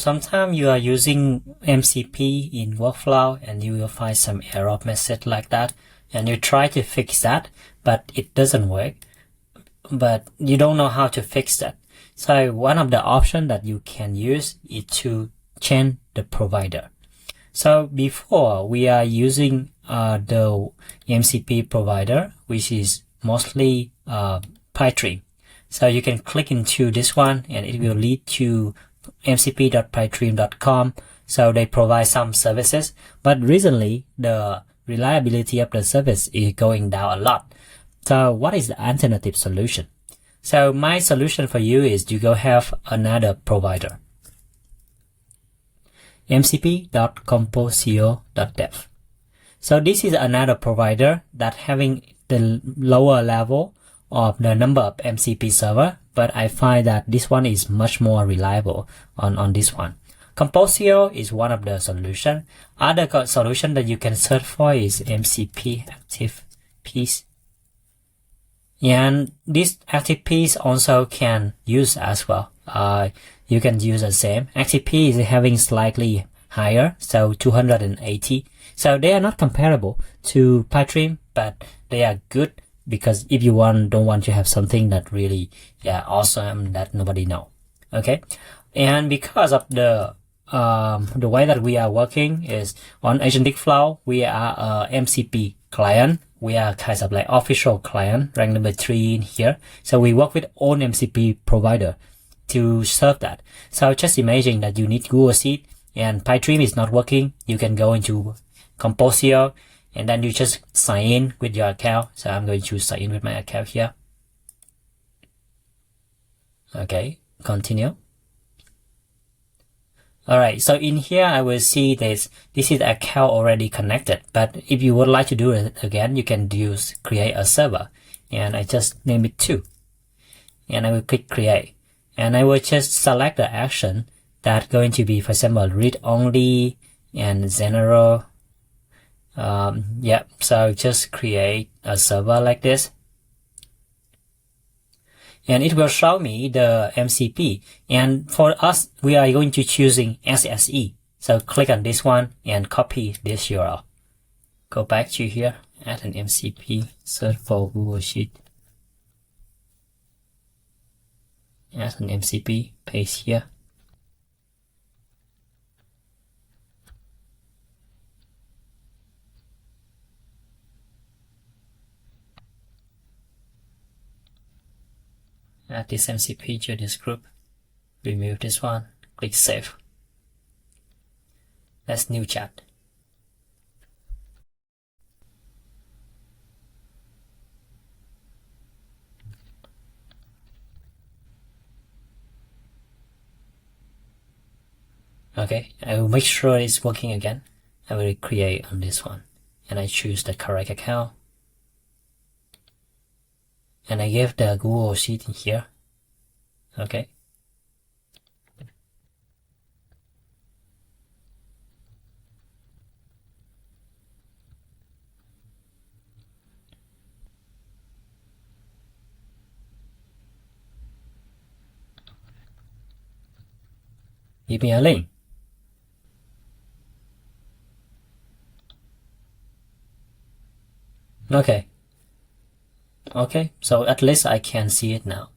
Sometimes you are using MCP in workflow and you will find some error message like that, and you try to fix that, but it doesn't work, but you don't know how to fix that. So one of the options that you can use is to change the provider. So before we are using the MCP provider, which is mostly Pipedream. So you can click into this one and it will lead to mcp.pipedream.com. So they provide some services, but recently the reliability of the service is going down a lot. So what is the alternative solution? So my solution for you is to go have another provider. mcp.composio.dev. So this is another provider that having the lower level of the number of MCP server, but I find that this one is much more reliable on this one. Composio is one of the solution. Other solution that you can search for is MCP ActivePieces. And this ActivePieces also can use as well. You can use the same. ActivePieces is having slightly higher, so 280. So they are not comparable to Pipedream, but they are good because if you don't want to have something that really awesome that nobody know. Okay, and because of the way that we are working is on AgenticFlow, we are a MCP client. We are kind of like official client, rank number 3 in here. So we work with own MCP provider to serve that. So just imagine that you need Google Sheet and Pipedream is not working. You can go into Composio and then you just sign in with your account. So I'm going to sign in with my account here. Okay, continue. Alright, so in here I will see this is the account already connected, but if you would like to do it again, you can create a server, and I just name it 2, and I will click create, and I will just select the action that going to be, for example, read only and general. So just create a server like this. And it will show me the MCP, and for us we are going to choosing SSE. So click on this one and copy this URL. Go back to here, add an MCP, search for Google Sheet, add an MCP, paste here. Add this MCP to this group, remove this one, click save. Let's new chat. Okay, I will make sure it's working again. I will create on this one, and I choose the correct account. And I give the Google Sheet in here. Okay. Give me a link. Okay. Okay, so at least I can see it now.